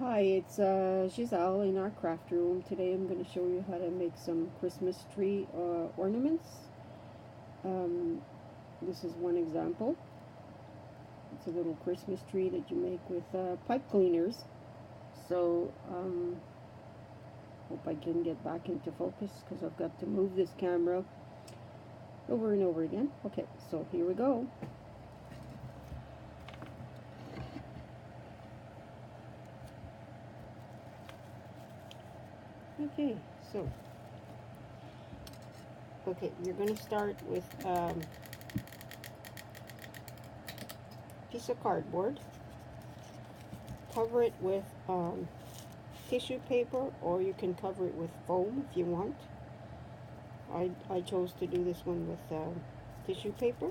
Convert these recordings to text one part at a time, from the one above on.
Hi, it's Giselle in our craft room. Today I'm going to show you how to make some Christmas tree ornaments. Um, this is one example. It's a little Christmas tree that you make with pipe cleaners. So, hope I can get back into focus because I've got to move this camera over and over again. Okay, so here we go. Okay, so you're going to start with piece of cardboard. Cover it with tissue paper, or you can cover it with foam if you want. I chose to do this one with tissue paper,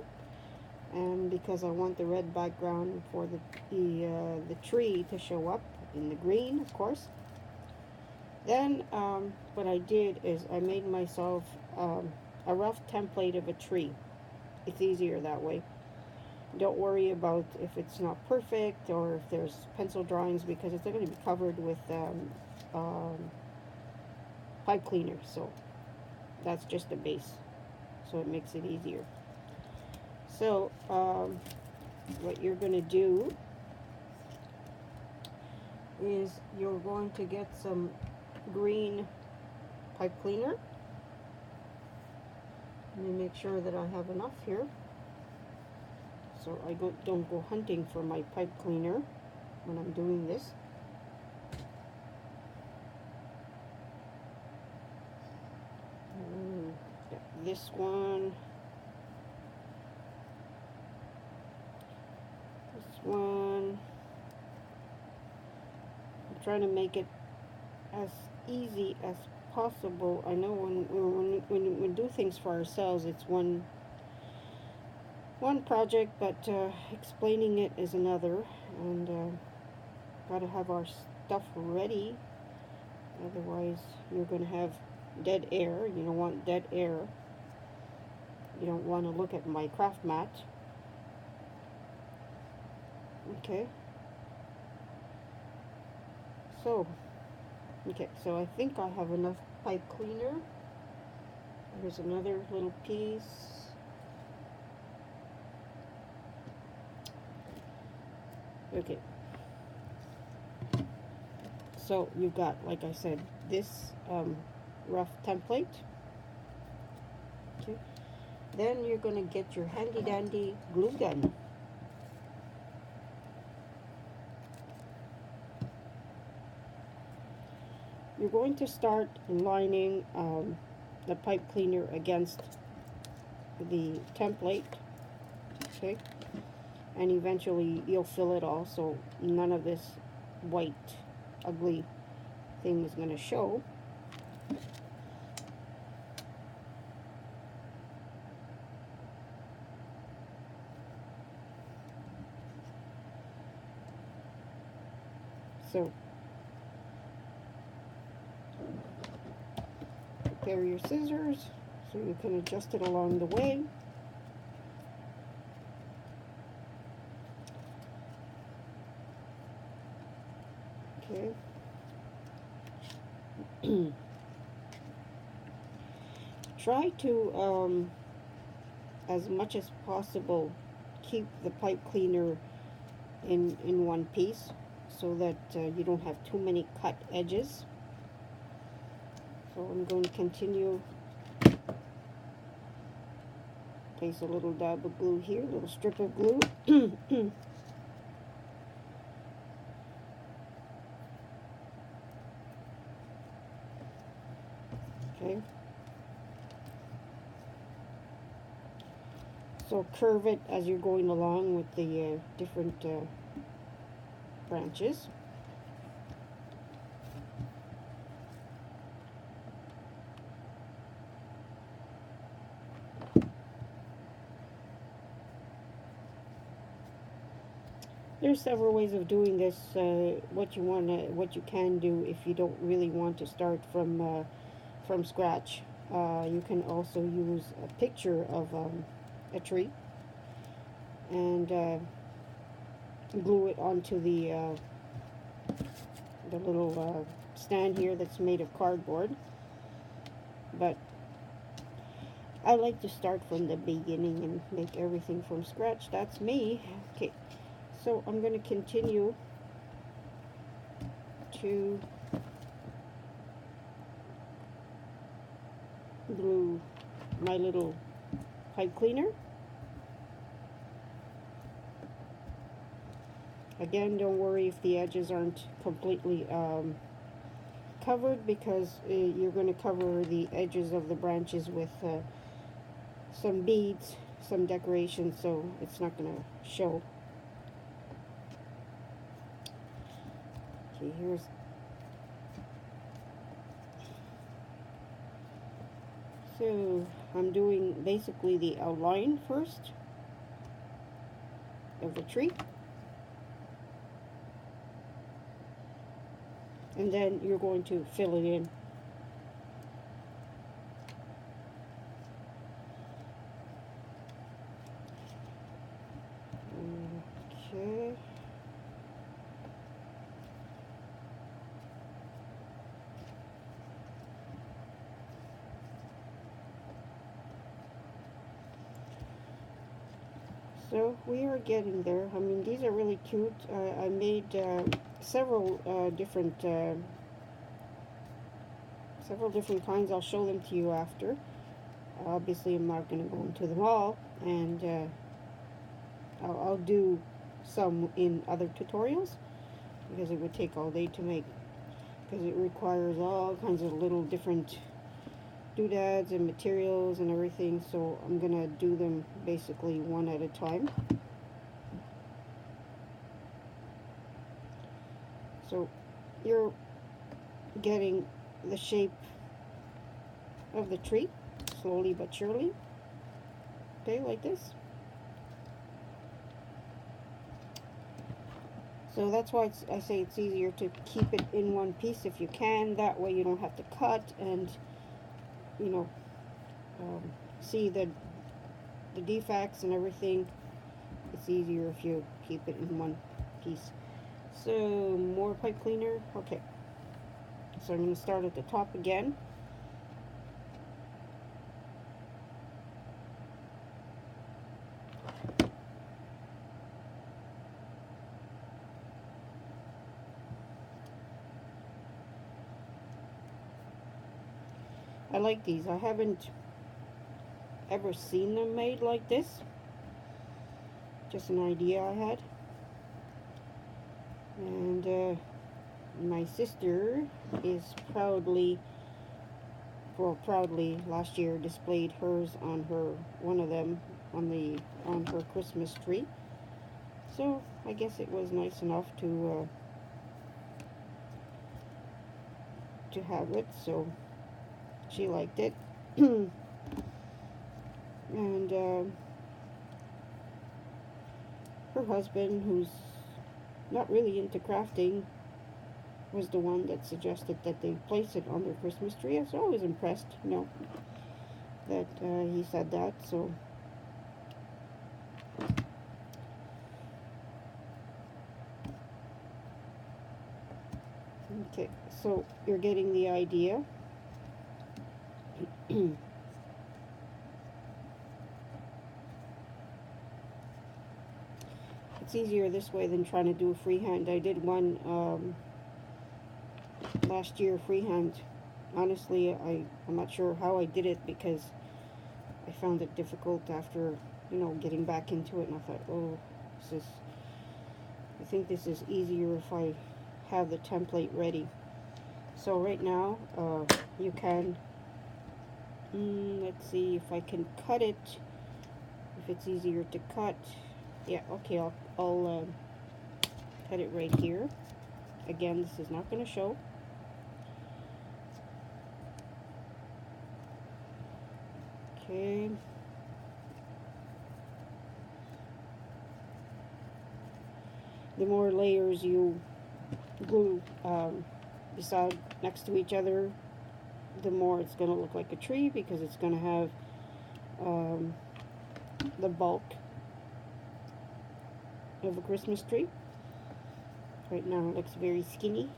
and because I want the red background for the tree to show up in the green, of course. Then what I did is I made myself a rough template of a tree. It's easier that way. Don't worry about if it's not perfect or if there's pencil drawings, because it's going to be covered with pipe cleaner, so that's just the base, so it makes it easier. So what you're going to do is you're going to get some green pipe cleaner. Let me make sure that I have enough here, so I don't go hunting for my pipe cleaner when I'm doing this. This one, I'm trying to make it as easy as possible. I know when we do things for ourselves, it's one project, but explaining it is another, and gotta have our stuff ready, otherwise you're gonna have dead air. You don't want dead air. You don't want to look at my craft mat. Okay, so I think I have enough pipe cleaner. Here's another little piece. Okay, so you've got, like I said, this rough template. Okay, then you're going to get your handy dandy glue gun. You're going to start lining the pipe cleaner against the template, okay, and eventually you'll fill it all, so none of this white ugly thing is going to show. So prepare your scissors so you can adjust it along the way. Okay. Try to, as much as possible, keep the pipe cleaner in one piece so that you don't have too many cut edges. So I'm going to continue. Place a little dab of glue here, a little strip of glue. Okay. So curve it as you're going along with the different branches. There's several ways of doing this. What you can do if you don't really want to start from scratch. You can also use a picture of a tree and glue it onto the little stand here that's made of cardboard. But I like to start from the beginning and make everything from scratch. That's me. Okay, so I'm going to continue to glue my little pipe cleaner. Again, don't worry if the edges aren't completely covered, because you're going to cover the edges of the branches with some beads, some decoration, so it's not going to show. Okay, here's so I'm doing basically the outline first of the tree, and then you're going to fill it in. Okay. So we are getting there. I mean, these are really cute. I made several different kinds. I'll show them to you after. Obviously, I'm not going to go into them all, and I'll do some in other tutorials, because it would take all day to make, because it requires all kinds of little different doodads and materials and everything, so I'm gonna do them basically one at a time. So you're getting the shape of the tree slowly but surely, okay, like this. So that's why I say it's easier to keep it in one piece if you can. That way you don't have to cut and, you know, see the defects and everything. It's easier if you keep it in one piece. So more pipe cleaner. Okay, so I'm going to start at the top again. I like these. I haven't ever seen them made like this. Just an idea I had. And my sister is proudly last year displayed hers on her, one of them on her Christmas tree. So I guess it was nice enough to have it. So she liked it. And her husband, who's not really into crafting, was the one that suggested that they place it on their Christmas tree. So I was impressed, you know, that he said that. So okay, so you're getting the idea. It's easier this way than trying to do a freehand. I did one last year freehand. Honestly, I'm not sure how I did it, because I found it difficult after, you know, getting back into it, and I thought, oh, I think this is easier if I have the template ready. So right now, you can, let's see if I can cut it, if it's easier to cut. Yeah, okay, I'll cut it right here. Again, this is not going to show. Okay. The more layers you glue beside next to each other, the more it's going to look like a tree, because it's going to have the bulk of a Christmas tree. Right now it looks very skinny,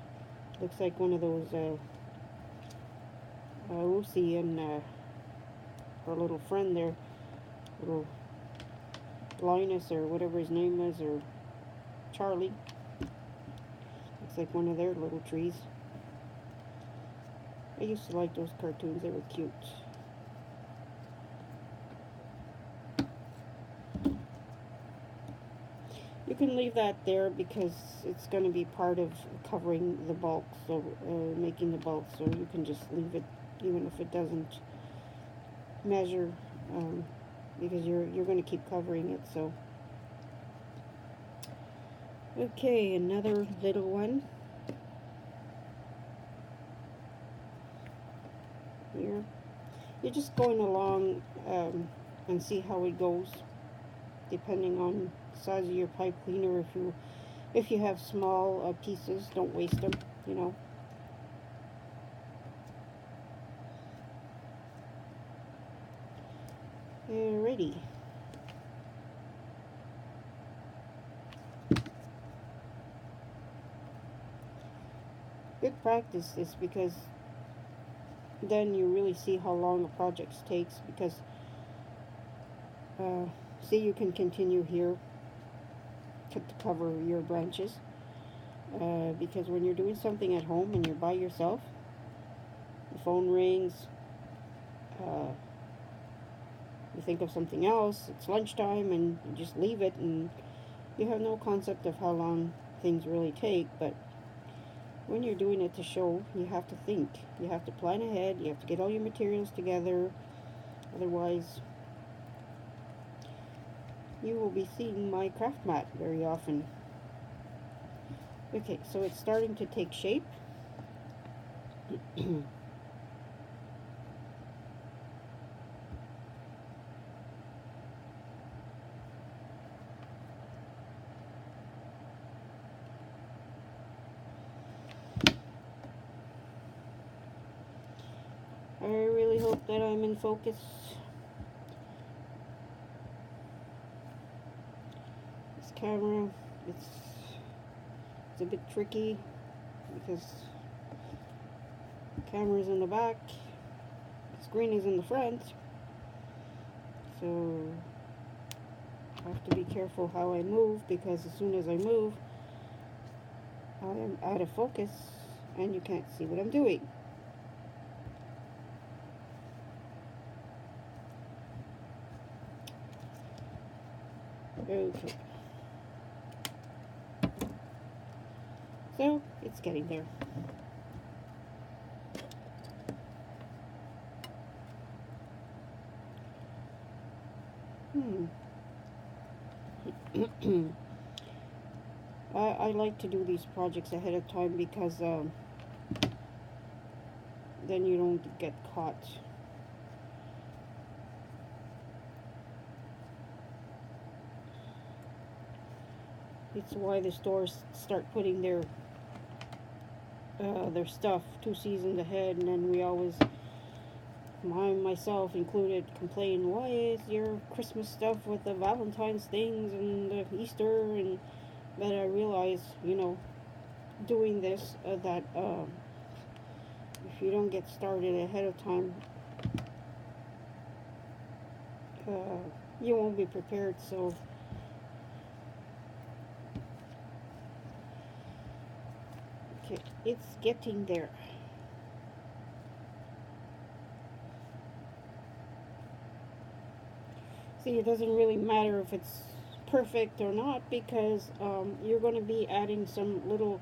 Looks like one of those Lucy and her little friend there, little Linus or whatever his name is, or Charlie. Looks like one of their little trees. I used to like those cartoons, they were cute. You can leave that there because it's going to be part of covering the bulk, so making the bulk, so you can just leave it even if it doesn't measure, because you're going to keep covering it. So okay, another little one here. You're just going along and see how it goes, depending on the size of your pipe cleaner. If you have small pieces, don't waste them, you know. Alrighty. Good practice is because then you really see how long a project takes, because see, you can continue here to cover your branches, because when you're doing something at home and you're by yourself, the phone rings, you think of something else, it's lunchtime, and you just leave it, and you have no concept of how long things really take. But when you're doing it to show, you have to think, you have to plan ahead, you have to get all your materials together, otherwise you will be seeing my craft mat very often. Okay, so it's starting to take shape. I really hope that I'm in focus. This camera, it's a bit tricky because the camera's in the back, the screen is in the front, so I have to be careful how I move, because as soon as I move, I am out of focus and you can't see what I'm doing. Okay. So, it's getting there. I like to do these projects ahead of time because then you don't get caught. It's why the stores start putting their stuff 2 seasons ahead, and then we always, myself included, complain, why is your Christmas stuff with the Valentine's things and the Easter, and but I realize, you know, doing this, that if you don't get started ahead of time, you won't be prepared. So okay, it's getting there. See, it doesn't really matter if it's perfect or not, because you're going to be adding some little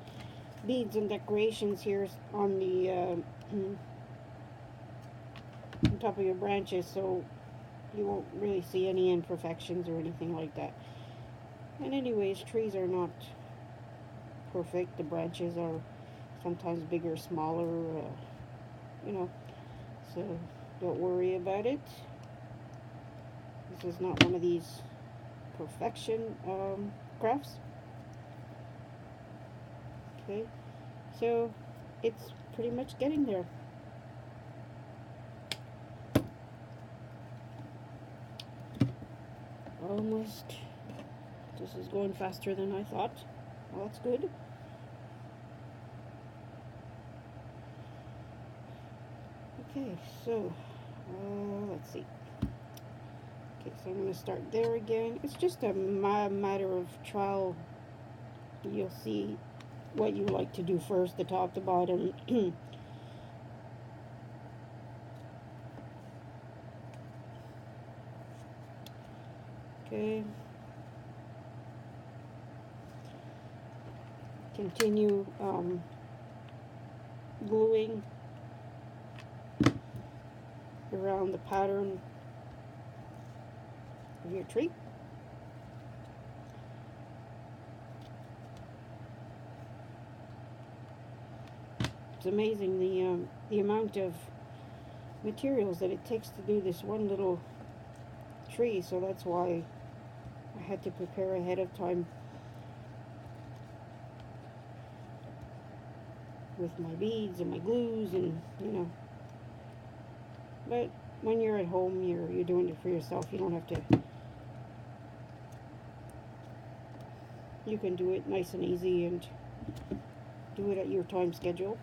beads and decorations here on the on top of your branches, so you won't really see any imperfections or anything like that. And anyways, trees are not perfect. The branches are sometimes bigger, smaller, you know, so don't worry about it. This is not one of these perfection crafts. Okay, so it's pretty much getting there. Almost. This is going faster than I thought. Well, that's good. Okay, so let's see. Okay, so I'm going to start there again. It's just a matter of trial. You'll see what you like to do first, the top to bottom. Okay. Continue gluing around the pattern of your tree. It's amazing the amount of materials that it takes to do this one little tree, so that's why I had to prepare ahead of time with my beads and my glues and but when you're at home, you're doing it for yourself. You don't have to. You can do it nice and easy and do it at your time schedule.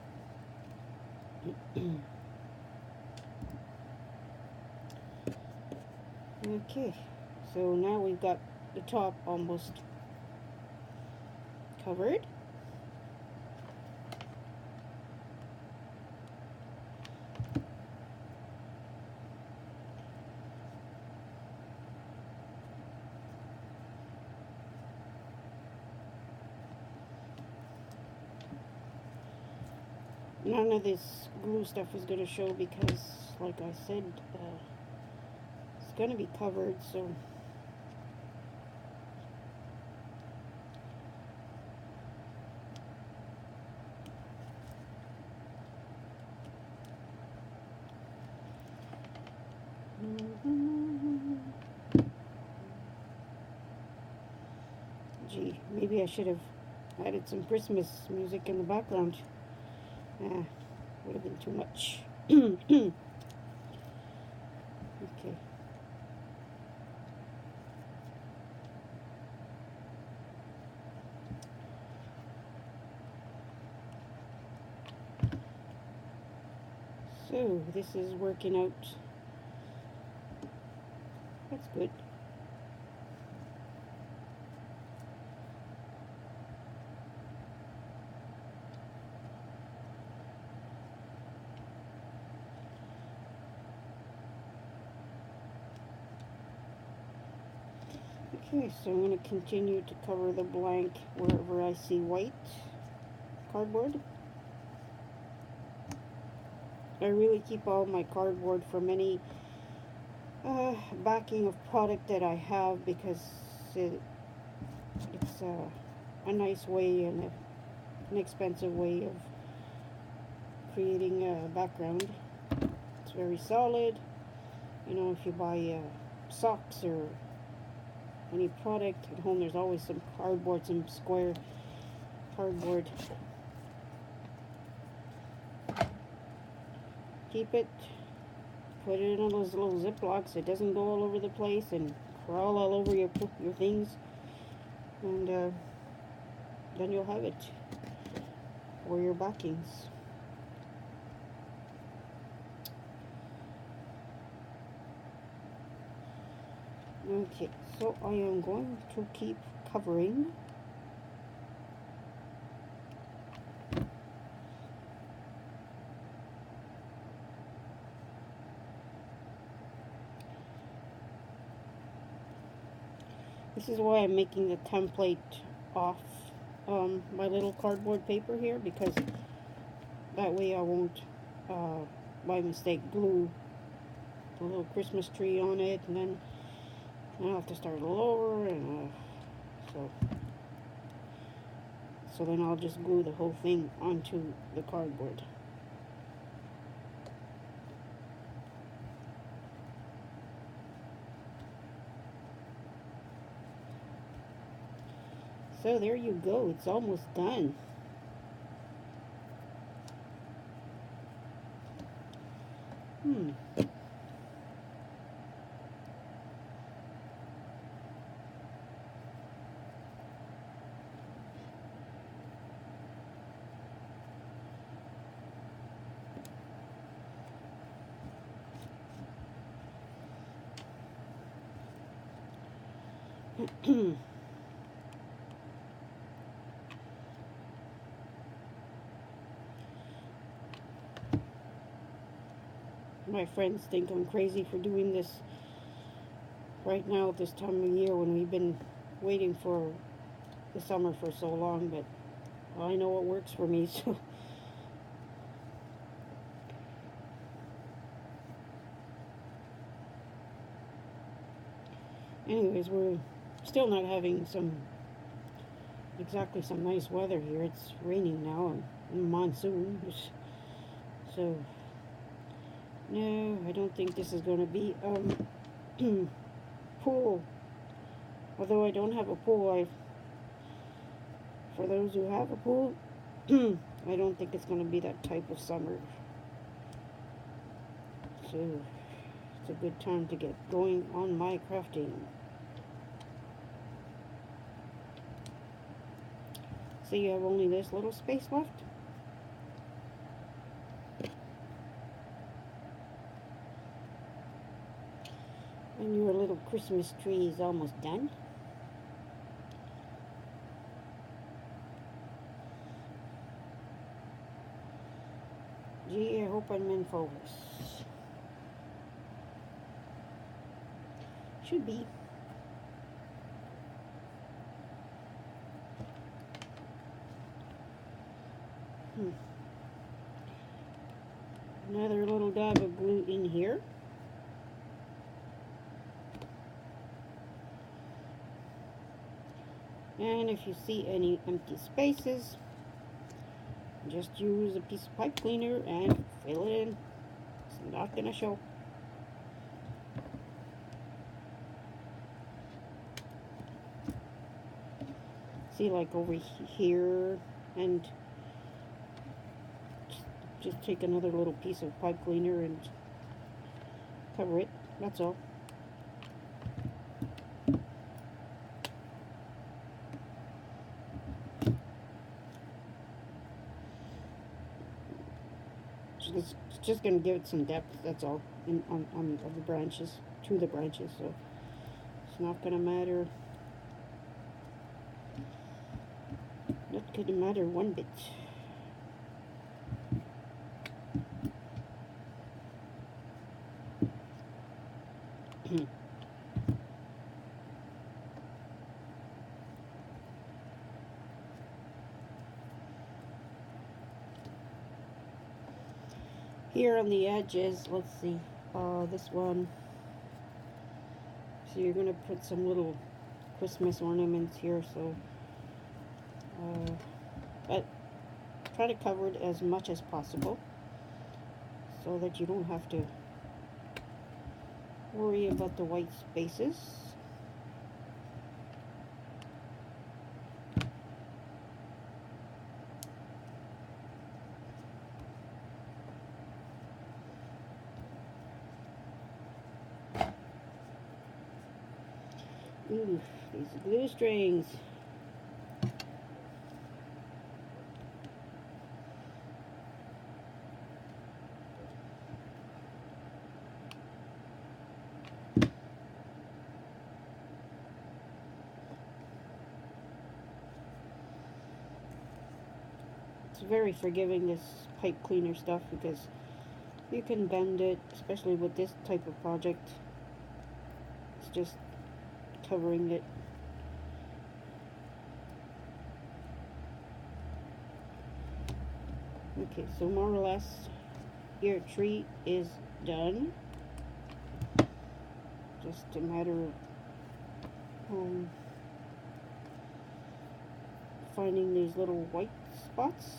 Okay, so now we've got the top almost covered. None of this glue stuff is going to show because, like I said, it's going to be covered, so gee, maybe I should have added some Christmas music in the background. Would have been too much. Okay. So this is working out. That's good. Okay, so I'm going to continue to cover the blank wherever I see white cardboard. I really keep all my cardboard from any backing of product that I have because it's a nice way and an inexpensive way of creating a background. It's very solid. You know, if you buy socks or any product at home, there's always some cardboard, some square cardboard. Keep it, put it in those little Ziplocs. It doesn't go all over the place and crawl all over your things, and then you'll have it for your backings. Okay, so I am going to keep covering. This is why I'm making the template off my little cardboard paper here, because that way I won't by mistake glue the little Christmas tree on it, and then I'll have to start all over, and so then I'll just glue the whole thing onto the cardboard. So there you go, it's almost done. My friends think I'm crazy for doing this right now at this time of year when we've been waiting for the summer for so long, but I know it works for me, so. Anyways, we're still not having exactly some nice weather here. It's raining now and monsoon, so no, I don't think this is going to be pool. Although I don't have a pool, for those who have a pool, I don't think it's going to be that type of summer. So it's a good time to get going on my crafting. So you have only this little space left. And your little Christmas tree is almost done. Gee, I hope I'm in focus. Should be. Another little dab of glue in here. And if you see any empty spaces, just use a piece of pipe cleaner and fill it in. It's not gonna show. See, like over here, and just take another little piece of pipe cleaner and cover it. That's all. It's just going to give it some depth, that's all, on the branches, to the branches, so it's not going to matter. Not going to matter one bit. Here on the edges, let's see, this one. So you're going to put some little Christmas ornaments here, so but try to cover it as much as possible so that you don't have to worry about the white spaces. Ooh, these glue strings. It's very forgiving, this pipe cleaner stuff, because you can bend it, especially with this type of project. It's just covering it. Okay, so more or less your tree is done. Just a matter of finding these little white spots.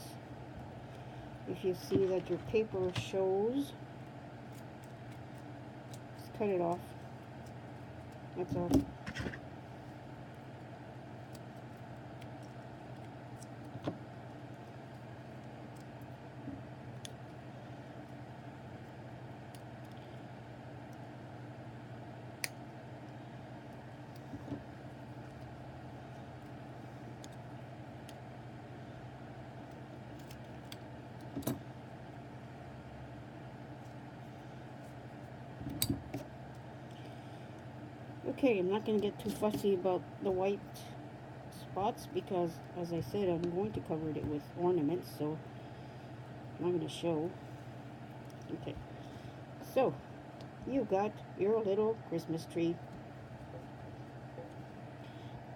If you see that your paper shows, just cut it off. That's all. Okay, I'm not going to get too fussy about the white spots because, as I said, I'm going to cover it with ornaments, so I'm not going to show. Okay, so you got your little Christmas tree.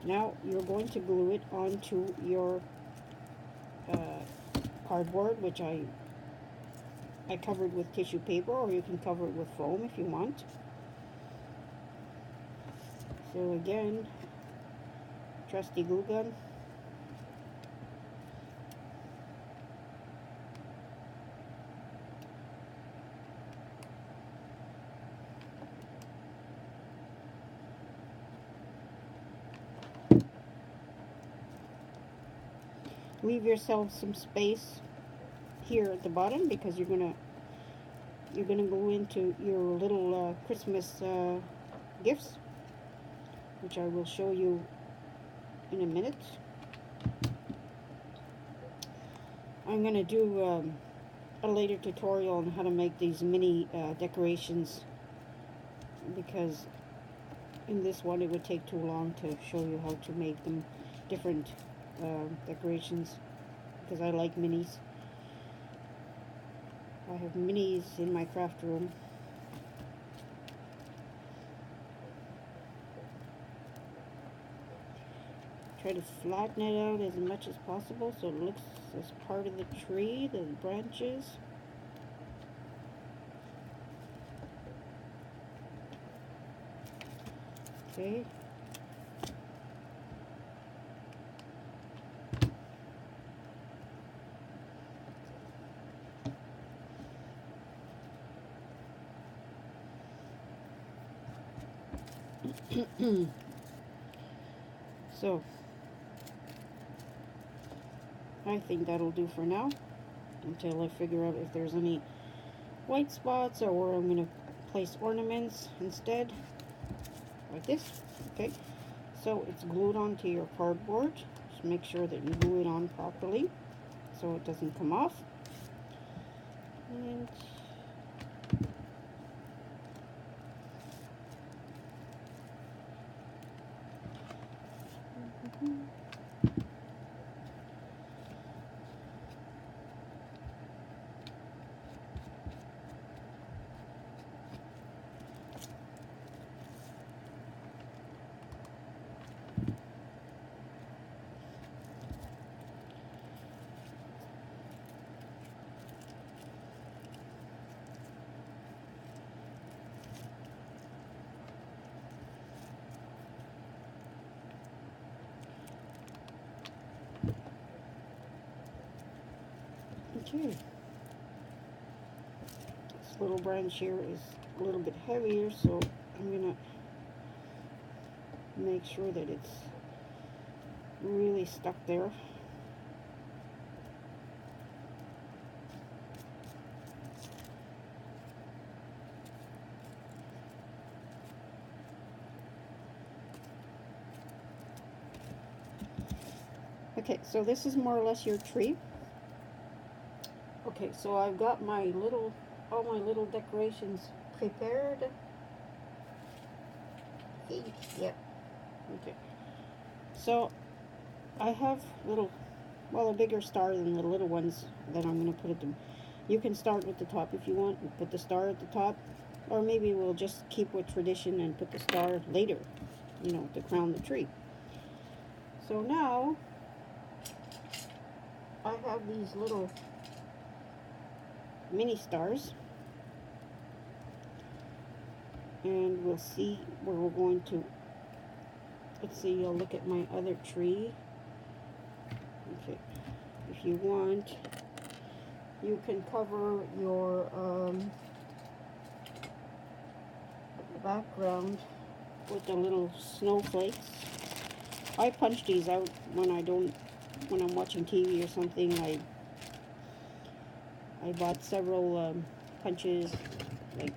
Now you're going to glue it onto your cardboard, which I covered with tissue paper, or you can cover it with foam if you want. So again, trusty glue gun. Leave yourself some space here at the bottom because you're gonna go into your little Christmas gifts, which I will show you in a minute. I'm gonna do a later tutorial on how to make these mini decorations, because in this one it would take too long to show you how to make them different decorations, because I like minis. I have minis in my craft room. Try to flatten it out as much as possible so it looks as part of the tree, the branches. Okay. So I think that'll do for now until I figure out if there's any white spots or where I'm going to place ornaments instead, like this. Okay, so it's glued onto your cardboard. Just make sure that you glue it on properly so it doesn't come off. And okay, this little branch here is a little bit heavier, so I'm gonna make sure that it's really stuck there. Okay, so this is more or less your tree. Okay, so I've got all my little decorations prepared. Yep. Okay. So I have a bigger star than the little ones that I'm going to put at them. You can start with the top if you want and put the star at the top, or maybe we'll just keep with tradition and put the star later, to crown the tree. So now I have these little mini stars, and we'll see where we're going to. Let's see, I'll look at my other tree. Okay, if you want, you can cover your background with the little snowflakes. I punch these out when I'm watching TV or something. I bought several punches, like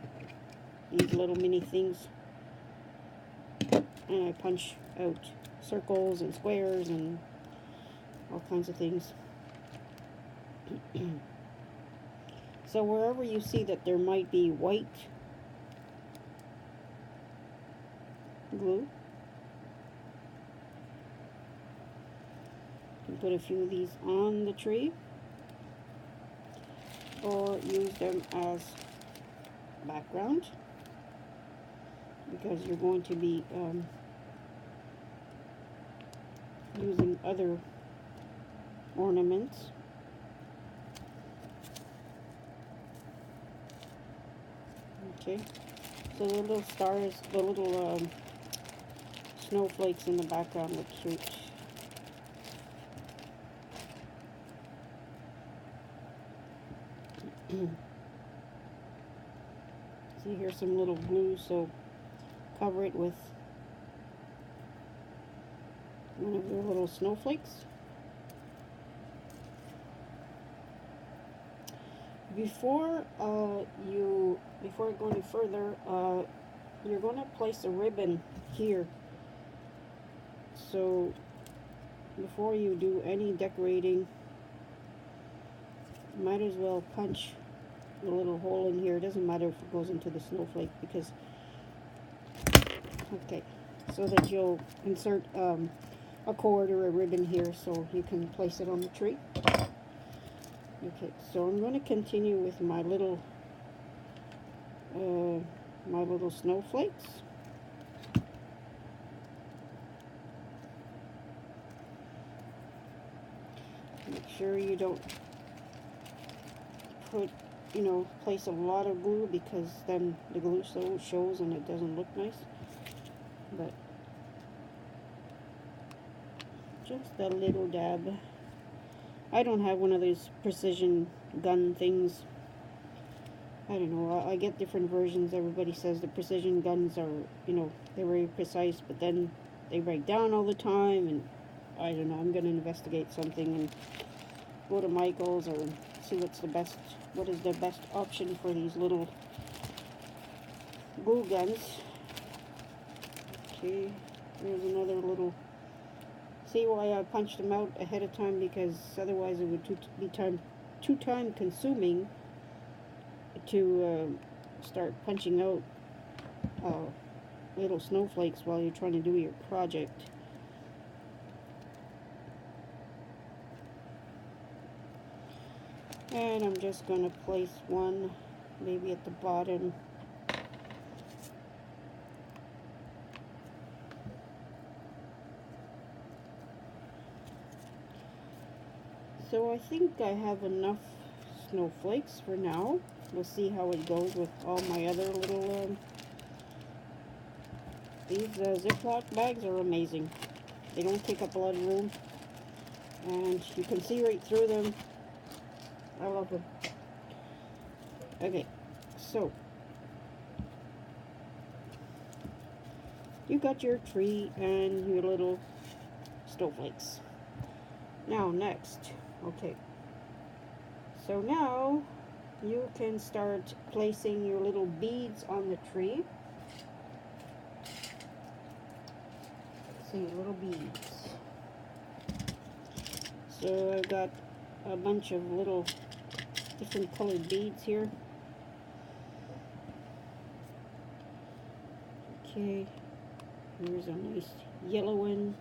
these little mini things, and I punch out circles and squares and all kinds of things. So wherever you see that there might be white glue. You can put a few of these on the tree, or use them as background, because you're going to be using other ornaments. Okay, so the little stars, the little snowflakes in the background look cute. See, here's some little glue, so cover it with one of your little snowflakes. Before going further, you're going to place a ribbon here. So before you do any decorating, you might as well punch a little hole in here. It doesn't matter if it goes into the snowflake, because okay, so that you'll insert a cord or a ribbon here so you can place it on the tree. Okay, so I'm going to continue with my little snowflakes. Make sure you don't place a lot of glue, because then the glue shows and it doesn't look nice. But just a little dab. I don't have one of those precision gun things. I don't know, I get different versions. Everybody says the precision guns are, they're very precise, but then they break down all the time, and I don't know. I'm going to investigate something and go to Michael's or see what is the best option for these little glue guns. Okay, here's another little. See why I punched them out ahead of time, because otherwise it would be too time consuming to start punching out little snowflakes while you're trying to do your project. And I'm just going to place one maybe at the bottom. So I think I have enough snowflakes for now. We'll see how it goes with all my other little these Ziploc bags are amazing. They don't take up a lot of room, and you can see right through them. I love them. Okay, so you got your tree and your little snowflakes. Now next, okay, so now you can start placing your little beads on the tree. See, little beads. So I've got a bunch of little different colored beads here. Okay, here's a nice yellow one.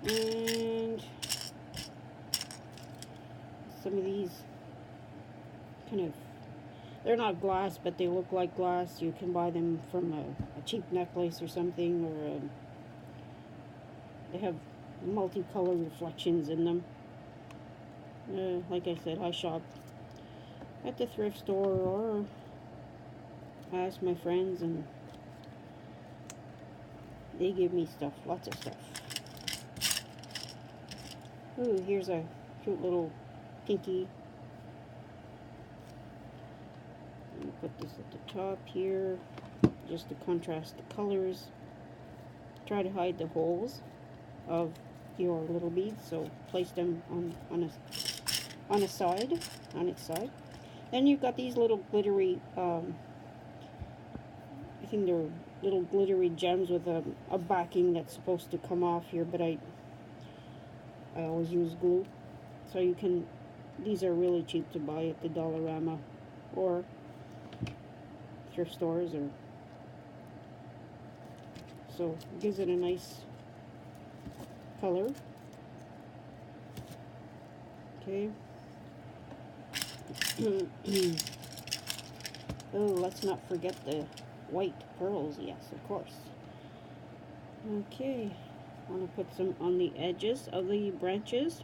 And some of these they're not glass, but they look like glass. You can buy them from a cheap necklace or something, or they have multicolored reflections in them. Like I said, I shop at the thrift store, or ask my friends, and they give me stuff, lots of stuff. Ooh, here's a cute little pinky. I'm going to put this at the top here, just to contrast the colors. Try to hide the holes of your little beads, so place them on its side. Then you've got these little glittery, I think they're little glittery gems with a backing that's supposed to come off here, but I always use glue. So these are really cheap to buy at the Dollarama, or thrift stores, or so it gives it a nice color. Okay. Oh, let's not forget the white pearls. Yes, of course. Okay, I want to put some on the edges of the branches.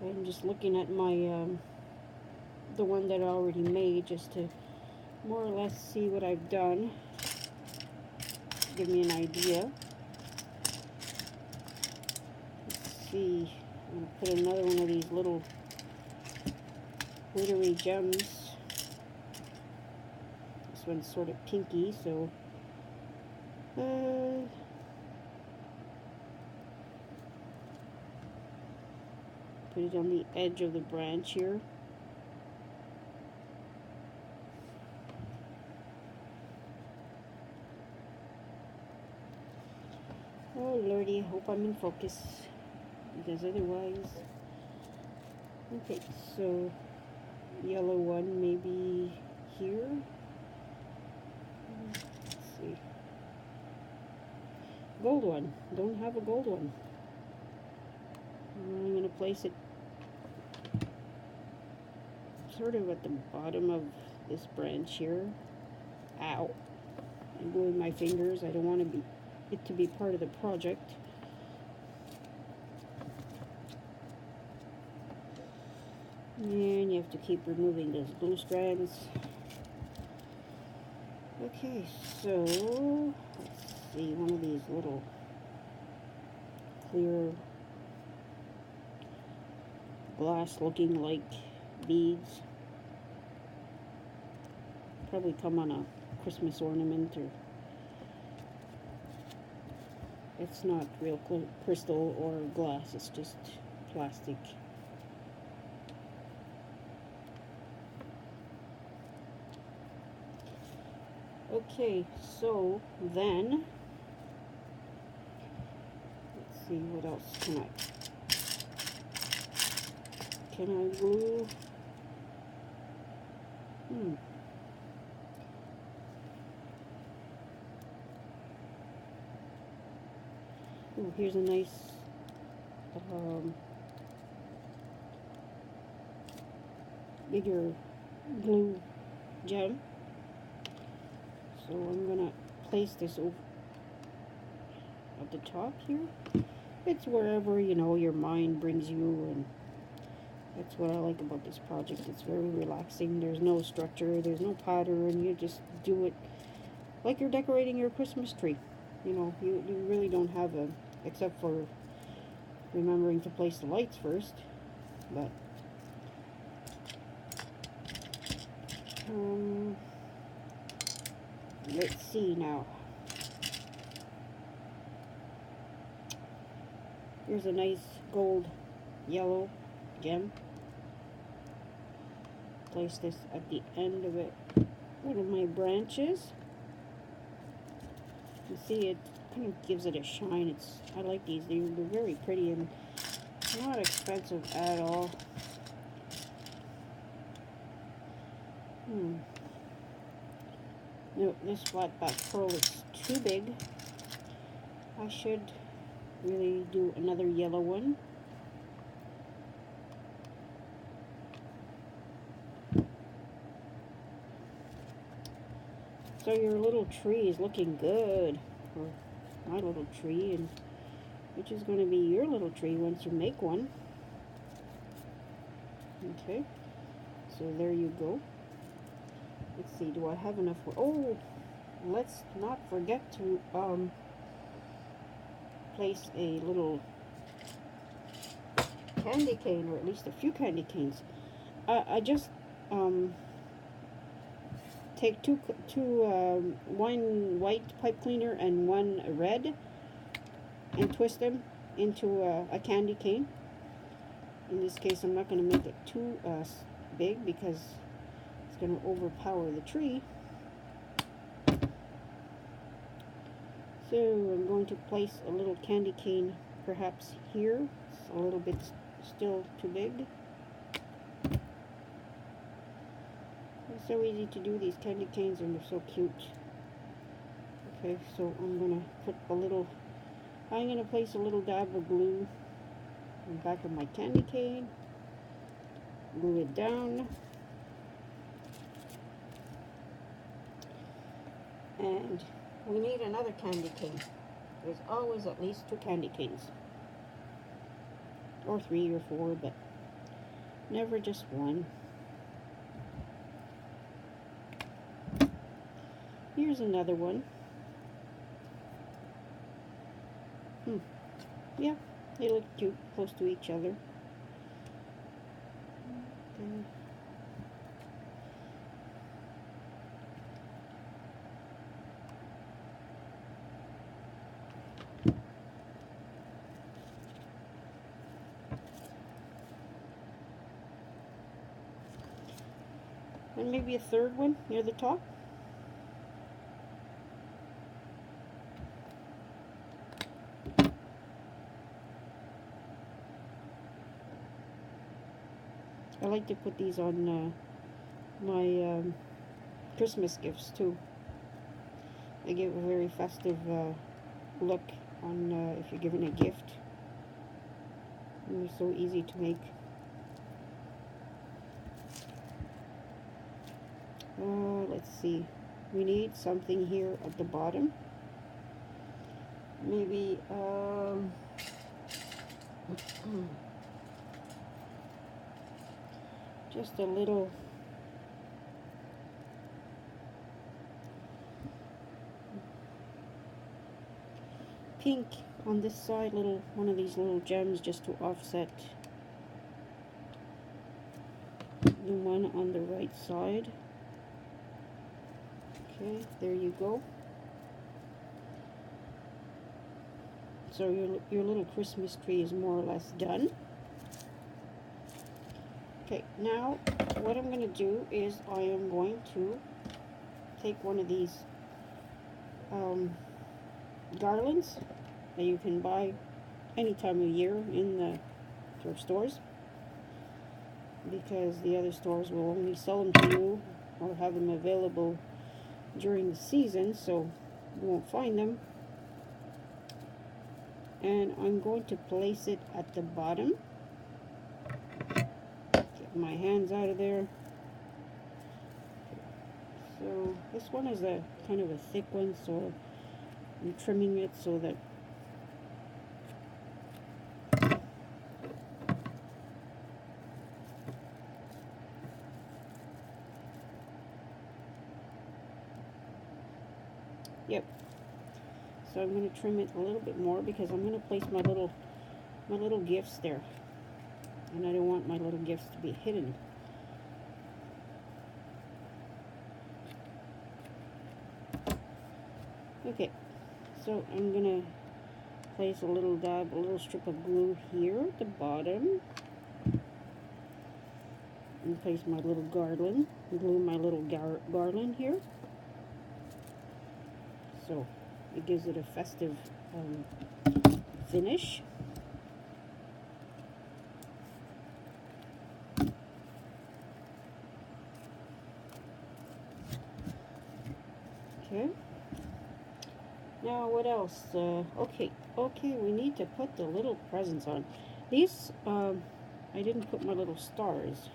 I'm just looking at my the one that I already made, just to more or less see what I've done. Give me an idea. Let's see. I'm going to put another one of these little glittery gems. This one's sort of pinky, so put it on the edge of the branch here. Oh lordy, I hope I'm in focus, because otherwise... Okay, so yellow one maybe here. Let's see. Gold one. Don't have a gold one. I'm going to place it sort of at the bottom of this branch here. Ow. I'm moving my fingers. I don't want it to be part of the project. And you have to keep removing those blue strands. Okay, so let's see, one of these little clear glass looking like beads. Probably come on a Christmas ornament, or it's not real crystal or glass, it's just plastic. Okay, so then, let's see, what else can I glue? Oh, here's a nice bigger glue gem. So I'm gonna place this over at the top here. It's wherever, you know, your mind brings you, and that's what I like about this project. It's very relaxing. There's no structure, there's no pattern. You just do it like you're decorating your Christmas tree. You know, you really don't have except for remembering to place the lights first. But let's see now. Here's a nice gold yellow gem. Place this at the end of it, one of my branches. You see, it kind of gives it a shine. I like these. They're very pretty and not expensive at all. No, this flat back pearl is too big. I should really do another yellow one. So your little tree is looking good, or my little tree, and which is going to be your little tree once you make one. Okay, so there you go. Let's see, do I have enough? Oh, let's not forget to place a little candy cane, or at least a few candy canes. I just take one white pipe cleaner and one red, and twist them into a candy cane. In this case, I'm not going to make it too big, because it's going to overpower the tree. So I'm going to place a little candy cane perhaps here. It's a little bit still too big. It's so easy to do these candy canes, and they're so cute. Okay, so I'm gonna place a little dab of glue on the back of my candy cane, glue it down, and we need another candy cane. There's always at least 2 candy canes, or 3 or 4, but never just one. Here's another one. Yeah, they look cute, close to each other. Okay. And maybe a third one near the top. I like to put these on my Christmas gifts too. They give a very festive look on if you're giving a gift. And they're so easy to make. Let's see. We need something here at the bottom. Maybe just a little pink on this side, one of these little gems just to offset the one on the right side. Okay, there you go. So your little Christmas tree is more or less done. Okay, now what I'm going to do is I am going to take one of these garlands that you can buy any time of year in the thrift stores, because the other stores will only sell them to you or have them available during the season, so you won't find them. And I'm going to place it at the bottom. Get my hands out of there. So this one is a kind of a thick one, so I'm trimming it so that yep. So I'm going to trim it a little bit more because I'm going to place my little gifts there, and I don't want my little gifts to be hidden. Okay, so I'm going to place a little strip of glue here at the bottom, and place my little garland, glue my little garland here. So it gives it a festive finish. Okay. Now what else? Okay, we need to put the little presents on. These, I didn't put my little stars.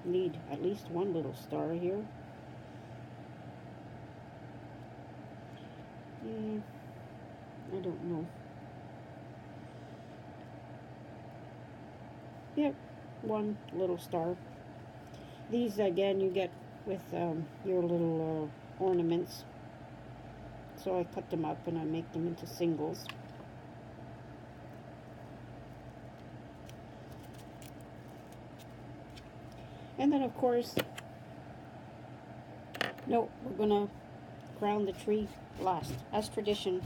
Need at least one little star here. I don't know. Yep, one little star. These, again, you get with your little ornaments. So I cut them up and I make them into singles. And then, of course, no, we're going to crown the tree last, as tradition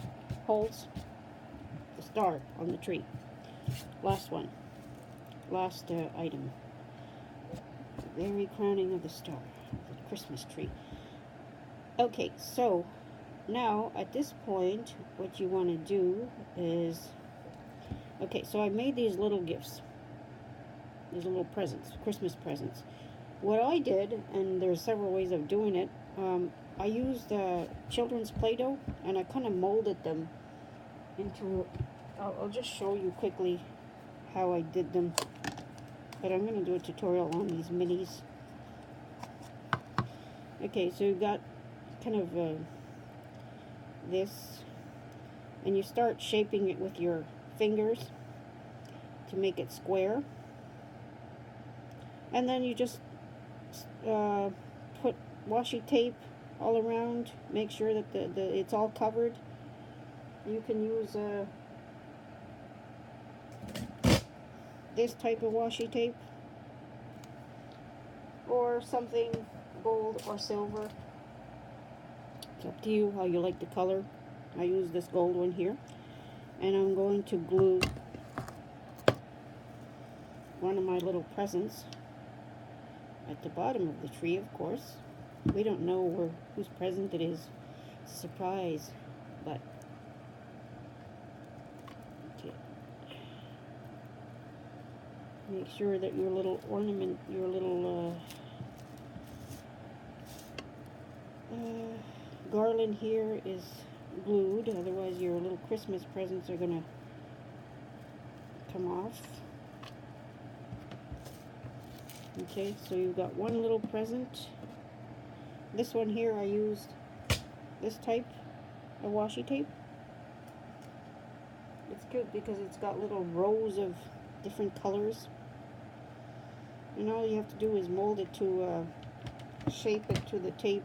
holds. The star on the tree. Last one. Last item. The very crowning of the star. The Christmas tree. Okay, so now at this point, what you want to do is... Okay, so I made these little gifts. There's a little presents, Christmas presents. What I did, and there's several ways of doing it, I used children's Play-Doh, and I kind of molded them into, I'll just show you quickly how I did them, but I'm going to do a tutorial on these minis. Okay, so you've got kind of this, and you start shaping it with your fingers to make it square, and then you just put washi tape all around, make sure that it's all covered. You can use this type of washi tape or something gold or silver. It's up to you how you like the color. I use this gold one here, and I'm going to glue one of my little presents at the bottom of the tree, of course. We don't know whose present it is. It's a surprise, but okay. Make sure that your little ornament, your little garland here is glued, otherwise your little Christmas presents are gonna come off. Okay, so you've got one little present. This one here, I used this type of washi tape. It's good because it's got little rows of different colors, and all you have to do is mold it to shape it to the tape,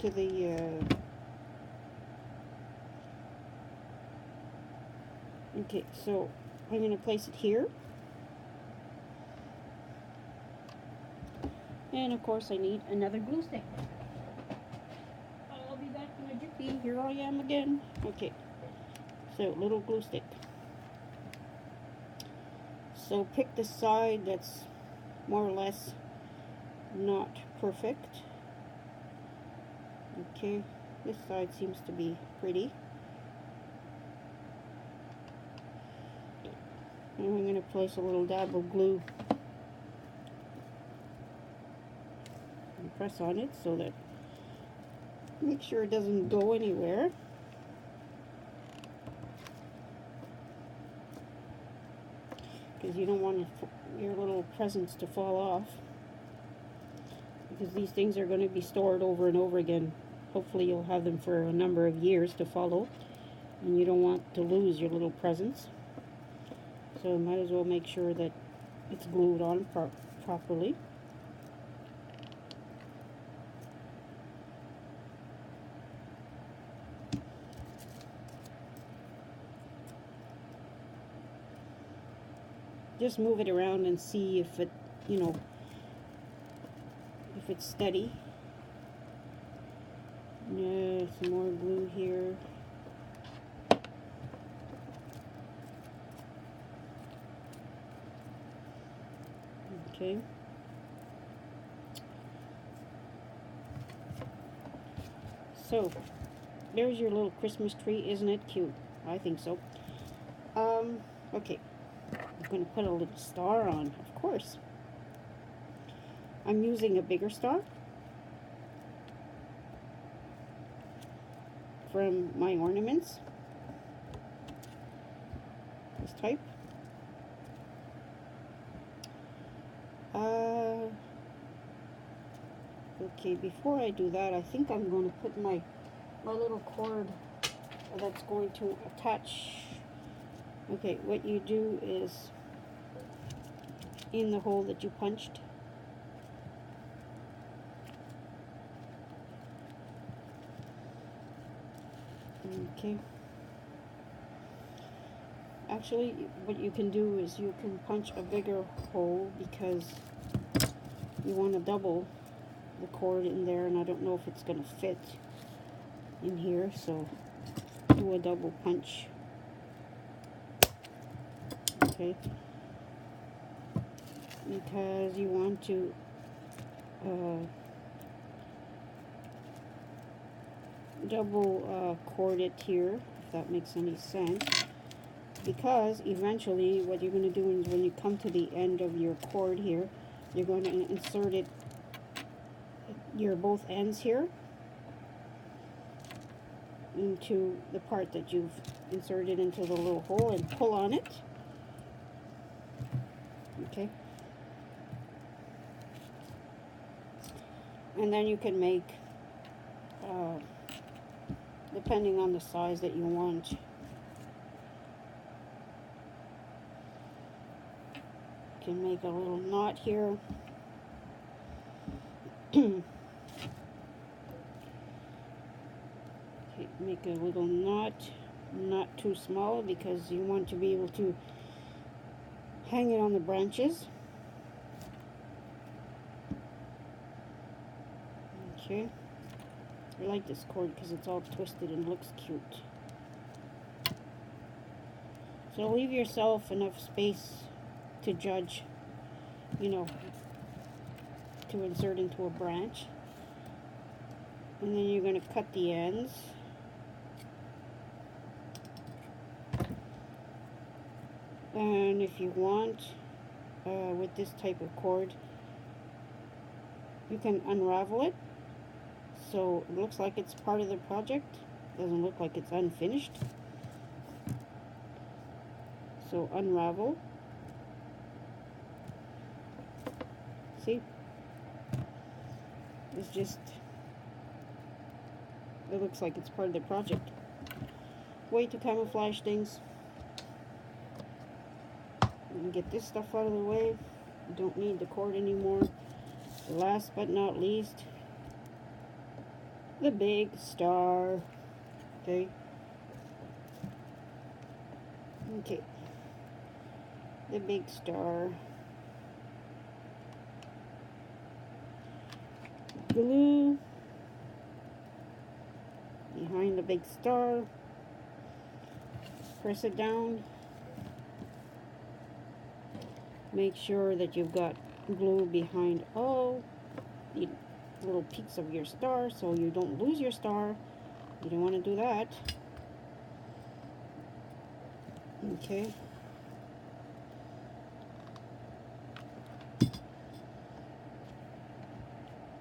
to the okay, so I'm going to place it here, and of course I need another glue stick. I'll be back in a jiffy. Here I am again. Okay, so little glue stick. So pick the side that's more or less not perfect. Okay, this side seems to be pretty. And I'm going to place a little dab of glue and press on it so that, make sure it doesn't go anywhere. Because you don't want your little presents to fall off, because these things are going to be stored over and over again. Hopefully you'll have them for a number of years to follow, and you don't want to lose your little presents. So might as well make sure that it's glued on properly. Just move it around and see if it, you know, if it's steady. Some more glue here. Okay. So, there's your little Christmas tree. Isn't it cute? I think so. Okay. I'm going to put a little star on, of course. I'm using a bigger star from my ornaments. This type. Okay, before I do that, I think I'm going to put my little cord that's going to attach. Okay, what you do is, in the hole that you punched, okay, actually what you can do is you can punch a bigger hole, because you want to double the cord in there, and I don't know if it's going to fit in here, so do a double punch. Okay, because you want to double cord it here, if that makes any sense. because eventually what you're going to do is when you come to the end of your cord here, you're going to insert it, your both ends here, into the part that you've inserted into the little hole and pull on it. Okay. And then you can make, depending on the size that you want, you can make a little knot here. Okay, make a little knot, not too small because you want to be able to hang it on the branches. Okay, I like this cord because it's all twisted and looks cute. So leave yourself enough space to judge, you know, to insert into a branch. And then you're going to cut the ends. And if you want, with this type of cord, you can unravel it. So it looks like it's part of the project. Doesn't look like it's unfinished. So unravel. See? It's just, it looks like it's part of the project. Way to camouflage things. And get this stuff out of the way. You don't need the cord anymore. Last but not least, the big star. Okay. Okay. The big star. Glue behind the big star. Press it down. Make sure that you've got glue behind all the little peaks of your star so you don't lose your star. You don't want to do that. Okay.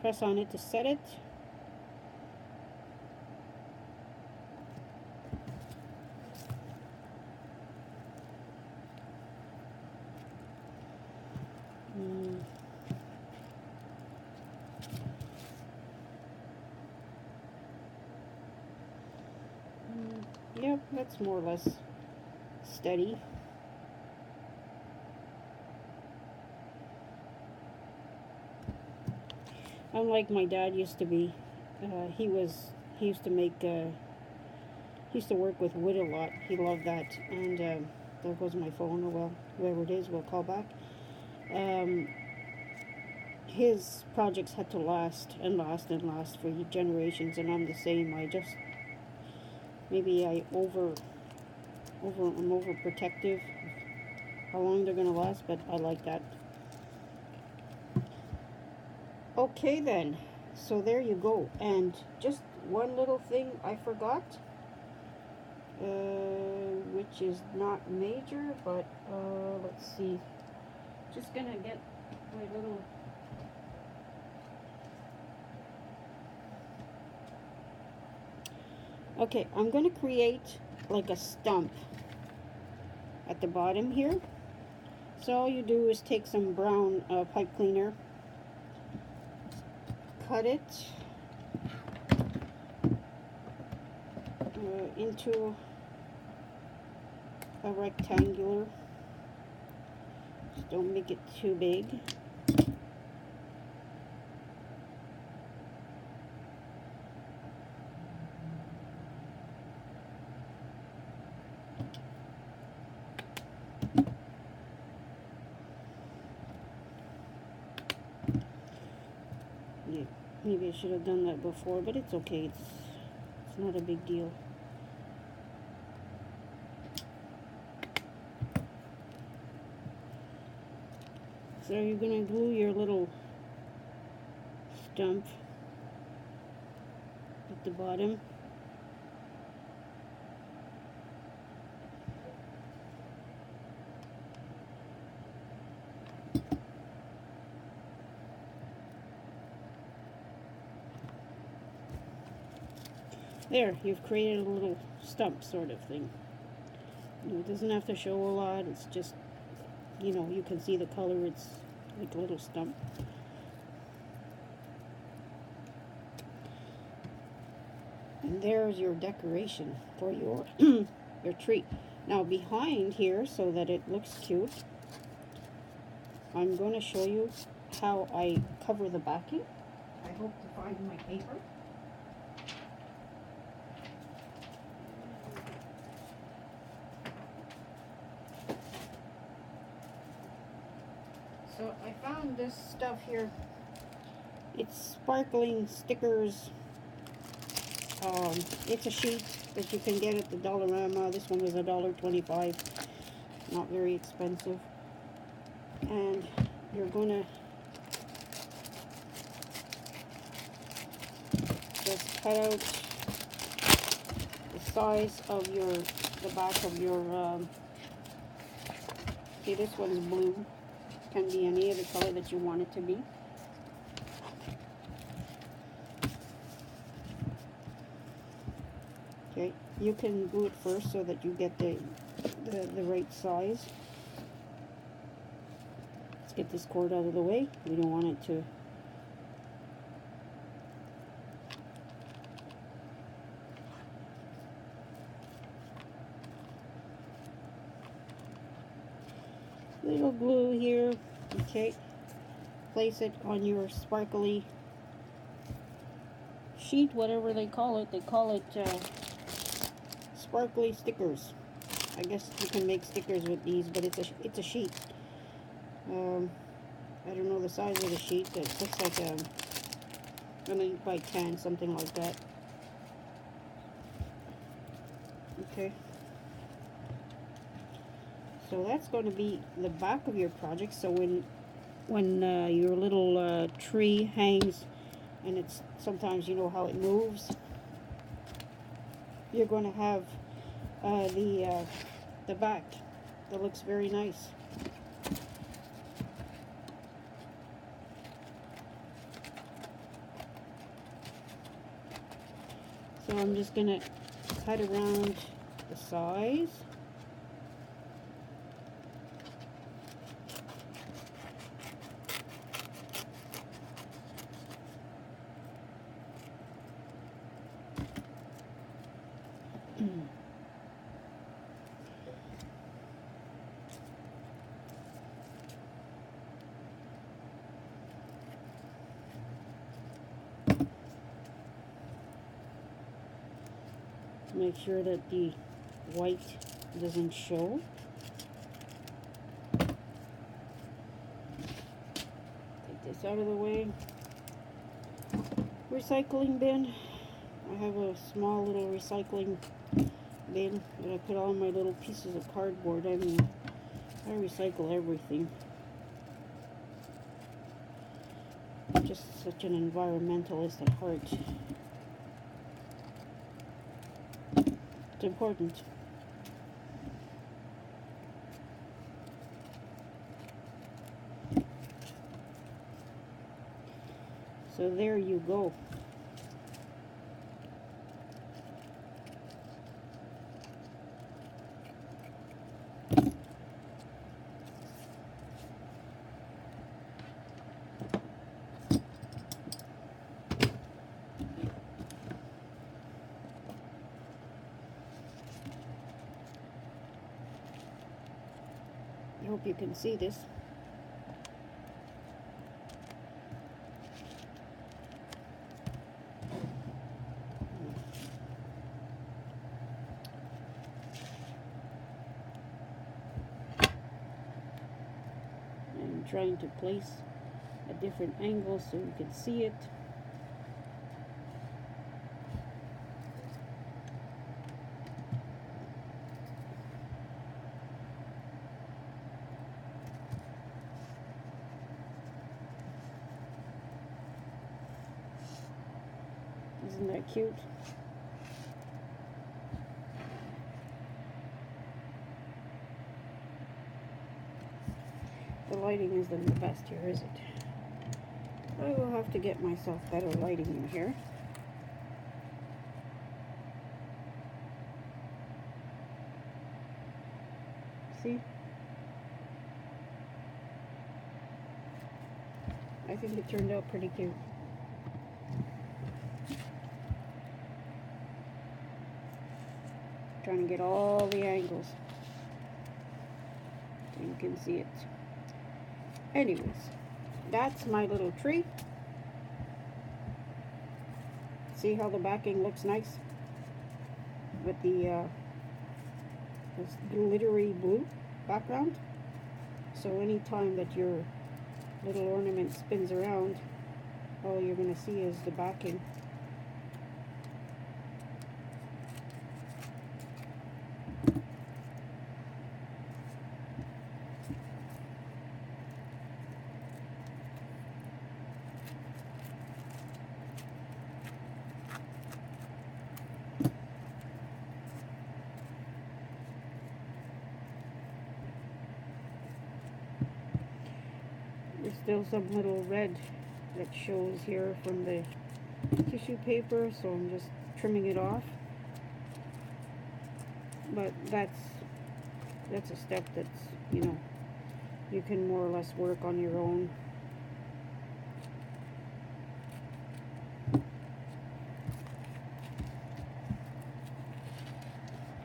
Press on it to set it. Yep, that's more or less steady. Unlike my dad used to be, he used to make, he used to work with wood a lot. He loved that. And there goes my phone. Oh well, whoever it is, we'll call back. His projects had to last and last and last for generations, and I'm the same. I just, maybe I'm overprotective how long they're gonna last, but I like that. Okay then, so there you go. And just one little thing I forgot, which is not major, but let's see. Just gonna get my little okay, I'm going to create like a stump at the bottom here. So all you do is take some brown pipe cleaner, cut it into a rectangular. Just don't make it too big. Yeah, maybe I should have done that before, but it's okay. It's not a big deal. So you're going to glue your little stump at the bottom. There, you've created a little stump sort of thing. It doesn't have to show a lot, it's just, you can see the color, it's like a little stump. And there's your decoration for your your tree. Now behind here, so that it looks cute, I'm going to show you how I cover the backing. I hope to find my paper. So I found this stuff here. It's sparkling stickers. It's a sheet that you can get at the Dollarama. This one was $1.25. Not very expensive. And you're gonna just cut out the size of the back of your, see, this one's blue. Can be any other color that you want it to be. Okay, you can do it first so that you get the right size. Let's get this cord out of the way. We don't want it to little glue here. Okay, place it on your sparkly sheet, whatever they call it. They call it sparkly stickers. I guess you can make stickers with these, but it's a sheet. I don't know the size of the sheet. It looks like an 8 by 10, something like that. Okay. So that's going to be the back of your project. So when your little tree hangs, and it's sometimes, you know how it moves, you're going to have the back that looks very nice. So I'm just going to cut around the size. Make sure that the white doesn't show. Take this out of the way. Recycling bin. I have a small little recycling bin that I put all my little pieces of cardboard. I recycle everything. I'm just such an environmentalist at heart. It's important. So there you go. I hope you can see this. I'm trying to place a different angle so you can see it. Isn't that cute? The lighting isn't the best here, is it? I will have to get myself better lighting in here. See? I think it turned out pretty cute. Trying to get all the angles so you can see it. Anyways, that's my little tree. See how the backing looks nice with the this glittery blue background? So anytime that your little ornament spins around, all you're going to see is the backing. There's still some little red that shows here from the tissue paper, so I'm just trimming it off. But that's a step that's, you know, you can more or less work on your own.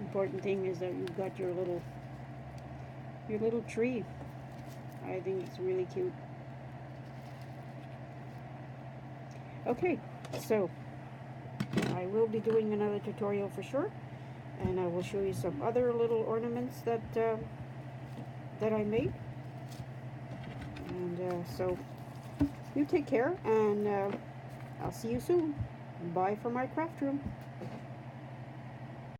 Important thing is that you've got your little tree. I think it's really cute. Okay, so I will be doing another tutorial for sure, and I will show you some other little ornaments that that I made. And so you take care, and I'll see you soon. Bye from my craft room.